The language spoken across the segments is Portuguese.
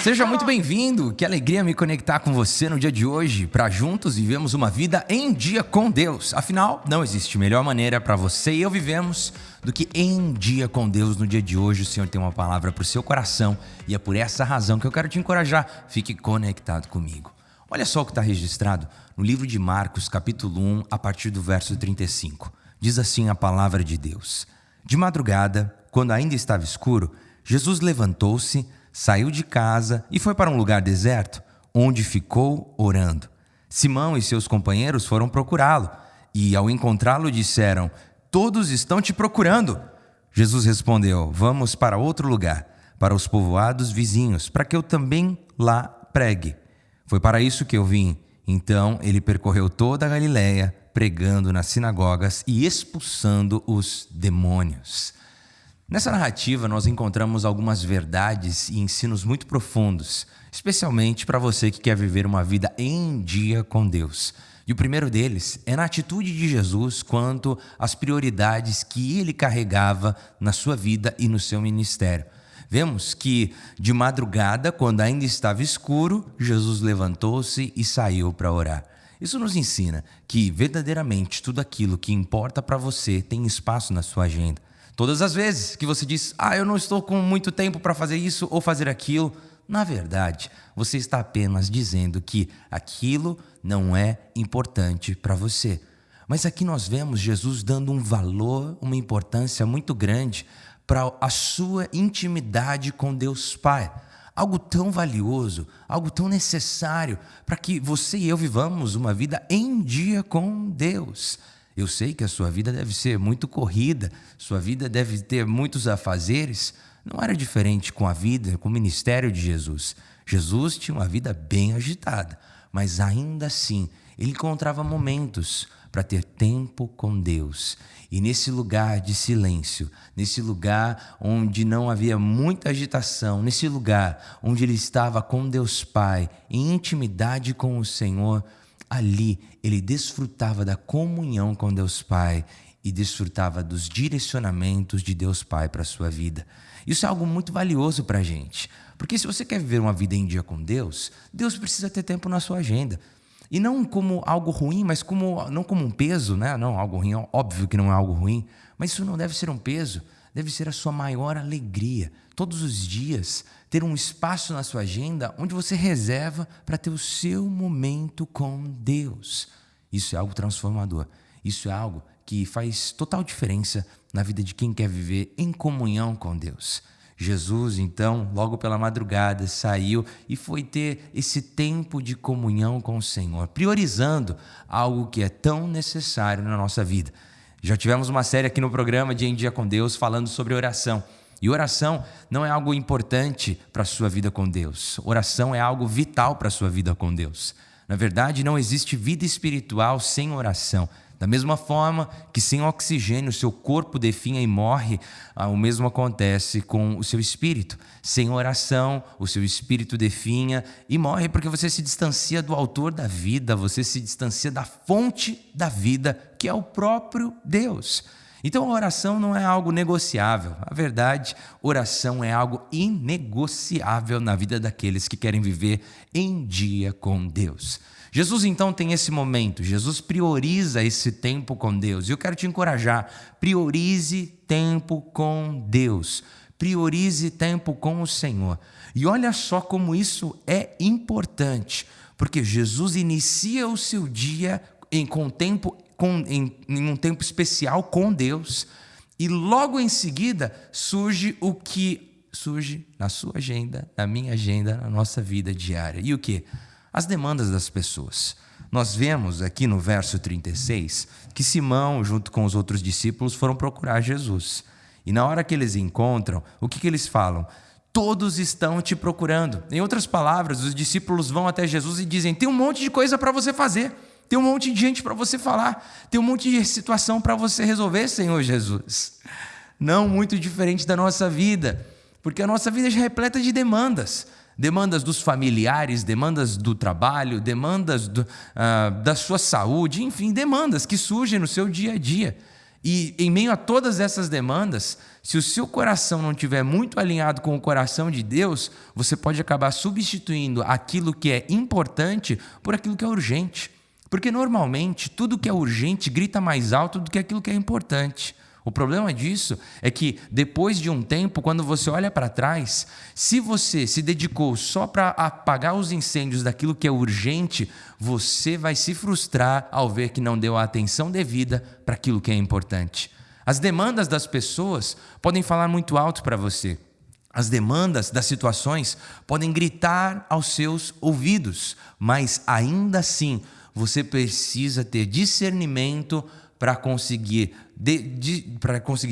Seja muito bem-vindo, que alegria me conectar com você no dia de hoje, para juntos vivemos uma vida em dia com Deus. Afinal, não existe melhor maneira para você e eu vivemos do que em dia com Deus. No dia de hoje o Senhor tem uma palavra para o seu coração e é por essa razão que eu quero te encorajar. Fique conectado comigo. Olha só o que está registrado no livro de Marcos, capítulo 1, a partir do verso 35. Diz assim a palavra de Deus: De madrugada, quando ainda estava escuro, Jesus levantou-se, saiu de casa e foi para um lugar deserto, onde ficou orando. Simão e seus companheiros foram procurá-lo e, ao encontrá-lo, disseram: Todos estão te procurando. Jesus respondeu: Vamos para outro lugar, para os povoados vizinhos, para que eu também lá pregue. Foi para isso que eu vim. Então ele percorreu toda a Galiléia, pregando nas sinagogas e expulsando os demônios. Nessa narrativa, nós encontramos algumas verdades e ensinos muito profundos, especialmente para você que quer viver uma vida em dia com Deus. E o primeiro deles é na atitude de Jesus quanto às prioridades que ele carregava na sua vida e no seu ministério. Vemos que, de madrugada, quando ainda estava escuro, Jesus levantou-se e saiu para orar. Isso nos ensina que, verdadeiramente, tudo aquilo que importa para você tem espaço na sua agenda. Todas as vezes que você diz: eu não estou com muito tempo para fazer isso ou fazer aquilo, na verdade, você está apenas dizendo que aquilo não é importante para você. Mas aqui nós vemos Jesus dando um valor, uma importância muito grande para a sua intimidade com Deus Pai. Algo tão valioso, algo tão necessário para que você e eu vivamos uma vida em dia com Deus. Eu sei que a sua vida deve ser muito corrida, sua vida deve ter muitos afazeres. Não era diferente com a vida, com o ministério de Jesus. Jesus tinha uma vida bem agitada, mas ainda assim, ele encontrava momentos para ter tempo com Deus. E nesse lugar de silêncio, nesse lugar onde não havia muita agitação, nesse lugar onde ele estava com Deus Pai, em intimidade com o Senhor, ali ele desfrutava da comunhão com Deus Pai e desfrutava dos direcionamentos de Deus Pai para a sua vida. Isso é algo muito valioso para a gente, porque se você quer viver uma vida em dia com Deus, Deus precisa ter tempo na sua agenda. E não como algo ruim, mas não como um peso, né? Não, algo ruim, óbvio que não é algo ruim, mas isso não deve ser um peso, deve ser a sua maior alegria. Todos os dias, ter um espaço na sua agenda onde você reserva para ter o seu momento com Deus. Isso é algo transformador. Isso é algo que faz total diferença na vida de quem quer viver em comunhão com Deus. Jesus, então, logo pela madrugada, saiu e foi ter esse tempo de comunhão com o Senhor, priorizando algo que é tão necessário na nossa vida. Já tivemos uma série aqui no programa de Em Dia com Deus falando sobre oração. E oração não é algo importante para a sua vida com Deus. Oração é algo vital para a sua vida com Deus. Na verdade, não existe vida espiritual sem oração. Da mesma forma que sem oxigênio o seu corpo definha e morre, o mesmo acontece com o seu espírito. Sem oração, o seu espírito definha e morre porque você se distancia do autor da vida, você se distancia da fonte da vida, que é o próprio Deus. Então a oração não é algo negociável. Na verdade, oração é algo inegociável na vida daqueles que querem viver em dia com Deus. Jesus então tem esse momento, Jesus prioriza esse tempo com Deus. E eu quero te encorajar, priorize tempo com Deus, priorize tempo com o Senhor. E olha só como isso é importante, porque Jesus inicia o seu dia em um tempo especial com Deus, e logo em seguida surge o que surge na sua agenda, na minha agenda, na nossa vida diária. E o que? As demandas das pessoas. Nós vemos aqui no verso 36 que Simão, junto com os outros discípulos, foram procurar Jesus. E na hora que eles encontram, o que eles falam? Todos estão te procurando. Em outras palavras, os discípulos vão até Jesus e dizem: tem um monte de coisa para você fazer, tem um monte de gente para você falar, tem um monte de situação para você resolver, Senhor Jesus. Não muito diferente da nossa vida, porque a nossa vida já é repleta de demandas. Demandas dos familiares, demandas do trabalho, demandas da sua saúde, enfim, demandas que surgem no seu dia a dia. E em meio a todas essas demandas, se o seu coração não estiver muito alinhado com o coração de Deus, você pode acabar substituindo aquilo que é importante por aquilo que é urgente. Porque normalmente tudo que é urgente grita mais alto do que aquilo que é importante. O problema disso é que depois de um tempo, quando você olha para trás, se você se dedicou só para apagar os incêndios daquilo que é urgente, você vai se frustrar ao ver que não deu a atenção devida para aquilo que é importante. As demandas das pessoas podem falar muito alto para você. As demandas das situações podem gritar aos seus ouvidos, mas ainda assim você precisa ter discernimento para conseguir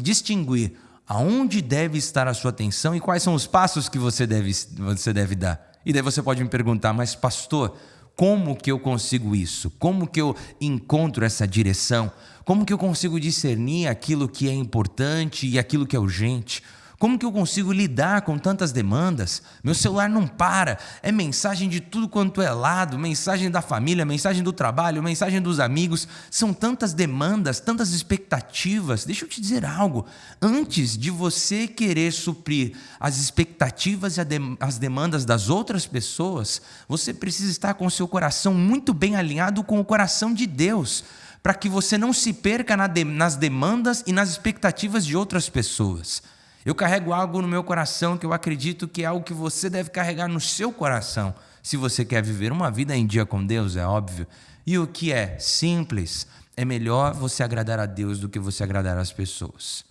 distinguir aonde deve estar a sua atenção e quais são os passos que você deve dar. E daí você pode me perguntar, mas pastor, como que eu consigo isso? Como que eu encontro essa direção? Como que eu consigo discernir aquilo que é importante e aquilo que é urgente? Como que eu consigo lidar com tantas demandas? Meu celular não para, é mensagem de tudo quanto é lado, mensagem da família, mensagem do trabalho, mensagem dos amigos. São tantas demandas, tantas expectativas. Deixa eu te dizer algo. Antes de você querer suprir as expectativas e as demandas das outras pessoas, você precisa estar com o seu coração muito bem alinhado com o coração de Deus, para que você não se perca nas demandas e nas expectativas de outras pessoas. Eu carrego algo no meu coração que eu acredito que é algo que você deve carregar no seu coração, se você quer viver uma vida em dia com Deus, é óbvio. E o que é simples, é melhor você agradar a Deus do que você agradar as pessoas.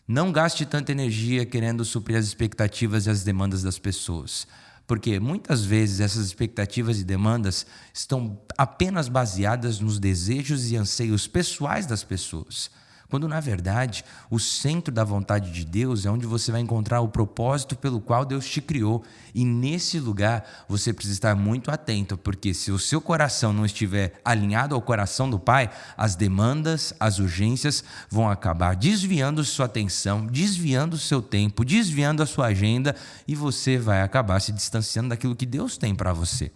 Não gaste tanta energia querendo suprir as expectativas e as demandas das pessoas, porque muitas vezes essas expectativas e demandas estão apenas baseadas nos desejos e anseios pessoais das pessoas. Quando, na verdade, o centro da vontade de Deus é onde você vai encontrar o propósito pelo qual Deus te criou. E nesse lugar, você precisa estar muito atento, porque se o seu coração não estiver alinhado ao coração do Pai, as demandas, as urgências vão acabar desviando sua atenção, desviando o seu tempo, desviando a sua agenda, e você vai acabar se distanciando daquilo que Deus tem para você.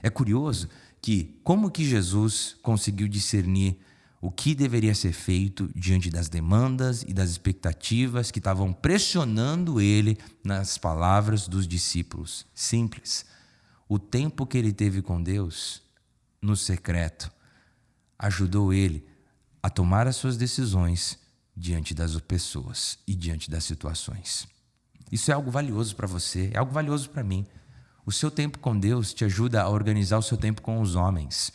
É curioso que como que Jesus conseguiu discernir o que deveria ser feito diante das demandas e das expectativas que estavam pressionando ele nas palavras dos discípulos. Simples. O tempo que ele teve com Deus, no secreto, ajudou ele a tomar as suas decisões diante das pessoas e diante das situações. Isso é algo valioso para você, é algo valioso para mim. O seu tempo com Deus te ajuda a organizar o seu tempo com os homens.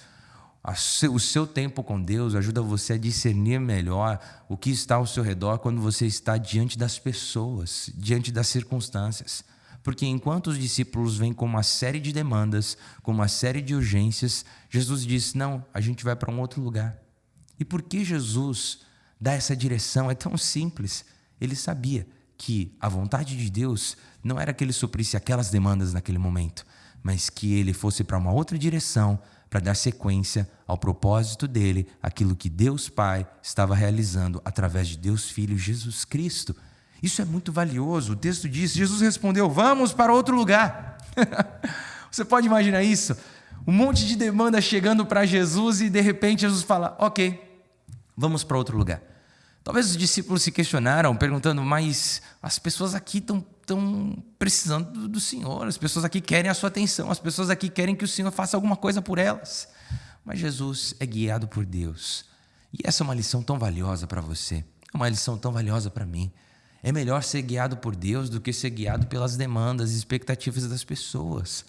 O seu tempo com Deus ajuda você a discernir melhor o que está ao seu redor quando você está diante das pessoas, diante das circunstâncias. Porque enquanto os discípulos vêm com uma série de demandas, com uma série de urgências, Jesus diz, não, a gente vai para um outro lugar. E por que Jesus dá essa direção? É tão simples. Ele sabia que a vontade de Deus não era que ele suprisse aquelas demandas naquele momento, mas que ele fosse para uma outra direção, para dar sequência ao propósito dele, aquilo que Deus Pai estava realizando através de Deus Filho Jesus Cristo. Isso é muito valioso. O texto diz, Jesus respondeu, vamos para outro lugar. Você pode imaginar isso? Um monte de demanda chegando para Jesus e de repente Jesus fala, ok, vamos para outro lugar. Talvez os discípulos se questionaram, perguntando, mas as pessoas aqui estão precisando do Senhor, as pessoas aqui querem a sua atenção, as pessoas aqui querem que o Senhor faça alguma coisa por elas. Mas Jesus é guiado por Deus. E essa é uma lição tão valiosa para você, é uma lição tão valiosa para mim. É melhor ser guiado por Deus do que ser guiado pelas demandas e expectativas das pessoas.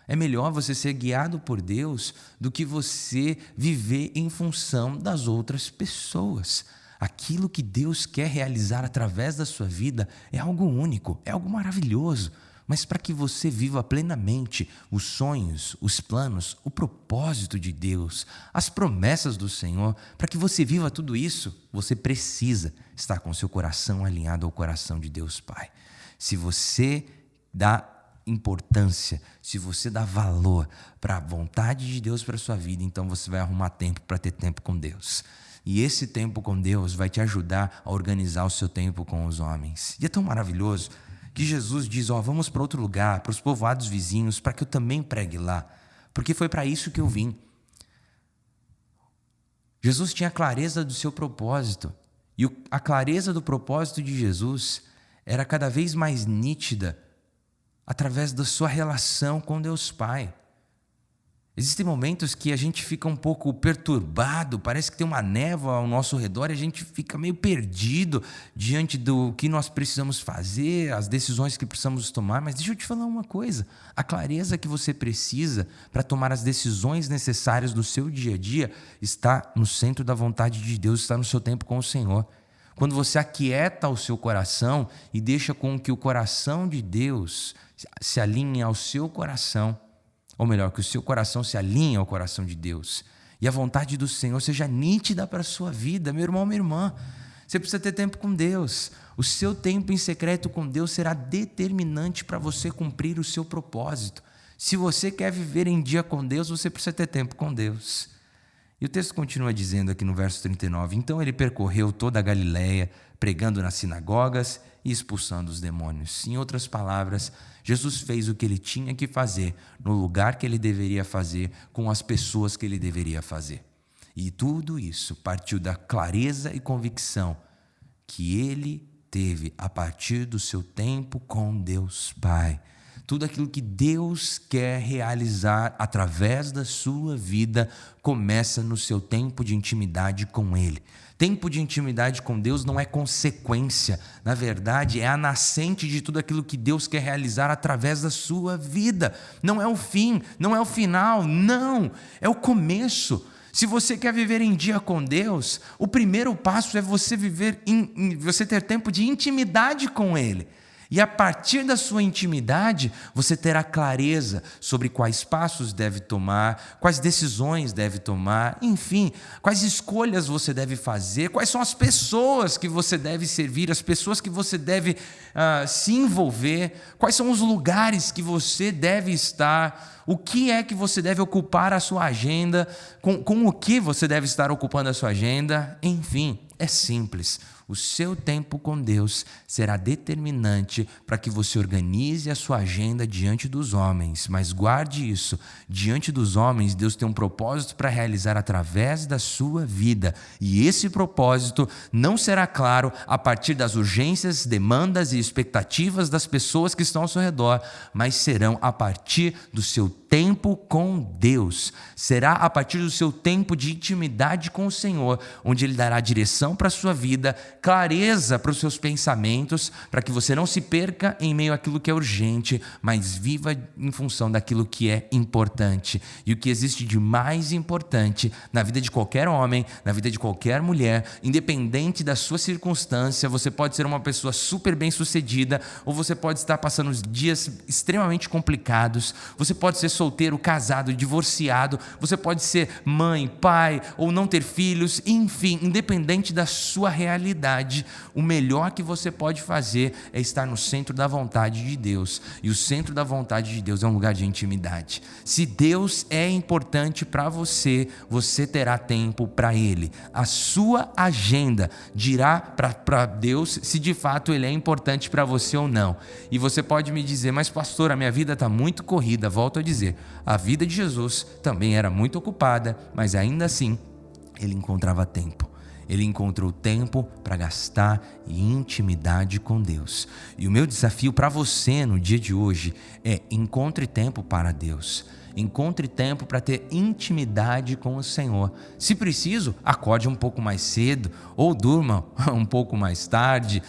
É melhor você ser guiado por Deus do que você viver em função das outras pessoas. Aquilo que Deus quer realizar através da sua vida é algo único, é algo maravilhoso. Mas para que você viva plenamente os sonhos, os planos, o propósito de Deus, as promessas do Senhor, para que você viva tudo isso, você precisa estar com seu coração alinhado ao coração de Deus Pai. Se você dá importância, se você dá valor para a vontade de Deus para a sua vida, então você vai arrumar tempo para ter tempo com Deus. E esse tempo com Deus vai te ajudar a organizar o seu tempo com os homens. E é tão maravilhoso que Jesus diz, vamos para outro lugar, para os povoados vizinhos, para que eu também pregue lá. Porque foi para isso que eu vim. Jesus tinha clareza do seu propósito. E a clareza do propósito de Jesus era cada vez mais nítida através da sua relação com Deus Pai. Existem momentos que a gente fica um pouco perturbado, parece que tem uma névoa ao nosso redor e a gente fica meio perdido diante do que nós precisamos fazer, as decisões que precisamos tomar. Mas deixa eu te falar uma coisa, a clareza que você precisa para tomar as decisões necessárias do seu dia a dia está no centro da vontade de Deus, está no seu tempo com o Senhor. Quando você aquieta o seu coração e deixa com que o coração de Deus se alinhe ao seu coração, ou melhor, que o seu coração se alinhe ao coração de Deus e a vontade do Senhor seja nítida para a sua vida, meu irmão, minha irmã. Você precisa ter tempo com Deus. O seu tempo em secreto com Deus será determinante para você cumprir o seu propósito. Se você quer viver em dia com Deus, você precisa ter tempo com Deus. E o texto continua dizendo aqui no verso 39, então ele percorreu toda a Galileia, pregando nas sinagogas e expulsando os demônios. Em outras palavras, Jesus fez o que ele tinha que fazer, no lugar que ele deveria fazer, com as pessoas que ele deveria fazer. E tudo isso partiu da clareza e convicção que ele teve a partir do seu tempo com Deus Pai. Tudo aquilo que Deus quer realizar através da sua vida começa no seu tempo de intimidade com Ele. Tempo de intimidade com Deus não é consequência, na verdade é a nascente de tudo aquilo que Deus quer realizar através da sua vida. Não é o fim, não é o final, não, é o começo. Se você quer viver em dia com Deus, o primeiro passo é você você ter tempo de intimidade com Ele. E a partir da sua intimidade, você terá clareza sobre quais passos deve tomar, quais decisões deve tomar, enfim, quais escolhas você deve fazer, quais são as pessoas que você deve servir, as pessoas que você deve se envolver, quais são os lugares que você deve estar, o que é que você deve ocupar a sua agenda, com o que você deve estar ocupando a sua agenda, enfim, é simples. O seu tempo com Deus será determinante para que você organize a sua agenda diante dos homens. Mas guarde isso, diante dos homens, Deus tem um propósito para realizar através da sua vida. E esse propósito não será claro a partir das urgências, demandas e expectativas das pessoas que estão ao seu redor, mas serão a partir do seu tempo com Deus. Será a partir do seu tempo de intimidade com o Senhor, onde Ele dará direção para a sua vida, clareza para os seus pensamentos, para que você não se perca em meio àquilo que é urgente, mas viva em função daquilo que é importante. E o que existe de mais importante na vida de qualquer homem, na vida de qualquer mulher, independente da sua circunstância, você pode ser uma pessoa super bem-sucedida, ou você pode estar passando dias extremamente complicados, você pode ser solteiro, casado, divorciado, você pode ser mãe, pai, ou não ter filhos, enfim, independente da sua realidade, o melhor que você pode fazer é estar no centro da vontade de Deus. E o centro da vontade de Deus é um lugar de intimidade. Se Deus é importante para você, você terá tempo para Ele. A sua agenda dirá para Deus se de fato Ele é importante para você ou não. E você pode me dizer, mas pastor, a minha vida está muito corrida. Volto a dizer, a vida de Jesus também era muito ocupada, mas ainda assim Ele encontrava tempo. Ele encontrou tempo para gastar em intimidade com Deus. E o meu desafio para você no dia de hoje é: encontre tempo para Deus. Encontre tempo para ter intimidade com o Senhor. Se preciso, acorde um pouco mais cedo ou durma um pouco mais tarde.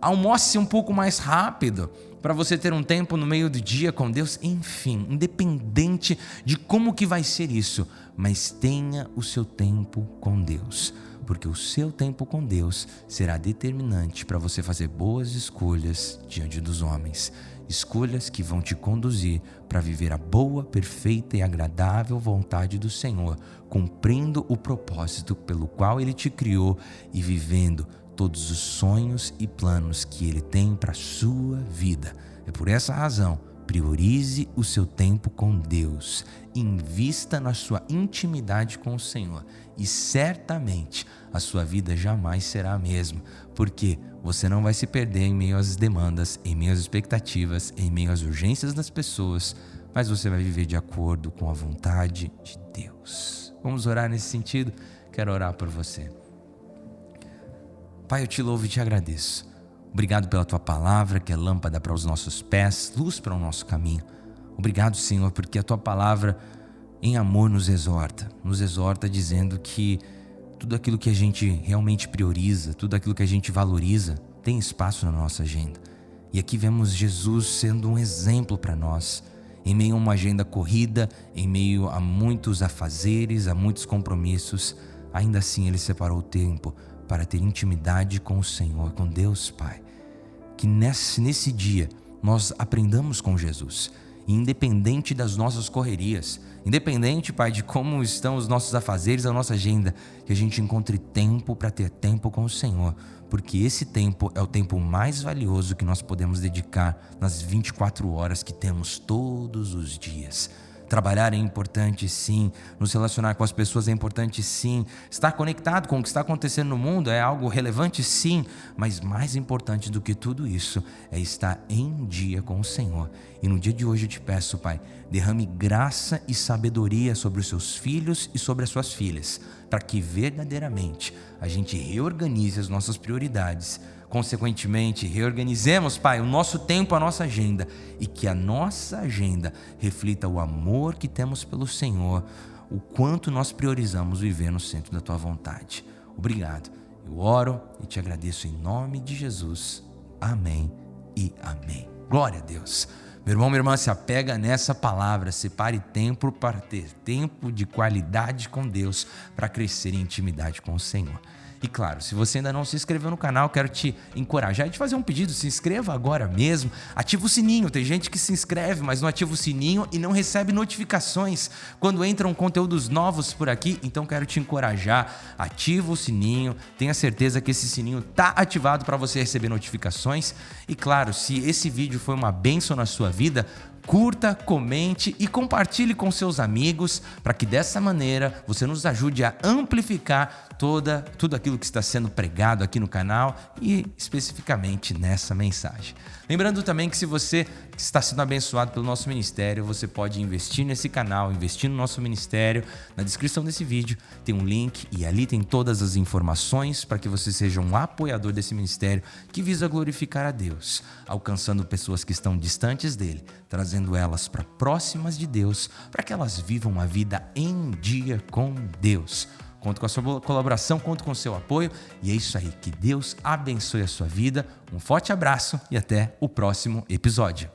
Almoce um pouco mais rápido para você ter um tempo no meio do dia com Deus. Enfim, independente de como que vai ser isso, mas tenha o seu tempo com Deus. Porque o seu tempo com Deus será determinante para você fazer boas escolhas diante dos homens. Escolhas que vão te conduzir para viver a boa, perfeita e agradável vontade do Senhor, cumprindo o propósito pelo qual Ele te criou e vivendo todos os sonhos e planos que Ele tem para a sua vida. É por essa razão, priorize o seu tempo com Deus, invista na sua intimidade com o Senhor e certamente a sua vida jamais será a mesma, porque você não vai se perder em meio às demandas, em meio às expectativas, em meio às urgências das pessoas, mas você vai viver de acordo com a vontade de Deus. Vamos orar nesse sentido? Quero orar por você. Pai, eu te louvo e te agradeço. Obrigado pela tua palavra, que é lâmpada para os nossos pés, luz para o nosso caminho. Obrigado, Senhor, porque a tua palavra em amor nos exorta dizendo que tudo aquilo que a gente realmente prioriza, tudo aquilo que a gente valoriza, tem espaço na nossa agenda. E aqui vemos Jesus sendo um exemplo para nós, em meio a uma agenda corrida, em meio a muitos afazeres, a muitos compromissos. Ainda assim, ele separou o tempo para ter intimidade com o Senhor, com Deus Pai. Que nesse dia nós aprendamos com Jesus, independente das nossas correrias, independente, Pai, de como estão os nossos afazeres, a nossa agenda, que a gente encontre tempo para ter tempo com o Senhor, porque esse tempo é o tempo mais valioso que nós podemos dedicar nas 24 horas que temos todos os dias. Trabalhar é importante, sim. Nos relacionar com as pessoas é importante, sim. Estar conectado com o que está acontecendo no mundo é algo relevante, sim. Mas mais importante do que tudo isso é estar em dia com o Senhor. E no dia de hoje eu te peço, Pai, derrame graça e sabedoria sobre os seus filhos e sobre as suas filhas, para que verdadeiramente a gente reorganize as nossas prioridades. Consequentemente, reorganizemos, Pai, o nosso tempo, a nossa agenda, e que a nossa agenda reflita o amor que temos pelo Senhor, o quanto nós priorizamos viver no centro da Tua vontade. Obrigado. Eu oro e te agradeço em nome de Jesus. Amém e amém. Glória a Deus. Meu irmão, minha irmã, se apega nessa palavra, separe tempo para ter tempo de qualidade com Deus, para crescer em intimidade com o Senhor. E claro, se você ainda não se inscreveu no canal, quero te encorajar e te fazer um pedido, se inscreva agora mesmo, ativa o sininho. Tem gente que se inscreve, mas não ativa o sininho e não recebe notificações quando entram conteúdos novos por aqui. Então quero te encorajar, ativa o sininho, tenha certeza que esse sininho está ativado para você receber notificações. E claro, se esse vídeo foi uma bênção na sua vida, curta, comente e compartilhe com seus amigos, para que dessa maneira você nos ajude a amplificar tudo aquilo que está sendo pregado aqui no canal e especificamente nessa mensagem. Lembrando também que se você está sendo abençoado pelo nosso ministério, você pode investir nesse canal, investir no nosso ministério. Na descrição desse vídeo tem um link e ali tem todas as informações para que você seja um apoiador desse ministério que visa glorificar a Deus, alcançando pessoas que estão distantes dele, trazendo elas para próximas de Deus, para que elas vivam uma vida em dia com Deus. Conto com a sua colaboração, conto com o seu apoio e é isso aí. Que Deus abençoe a sua vida. Um forte abraço e até o próximo episódio.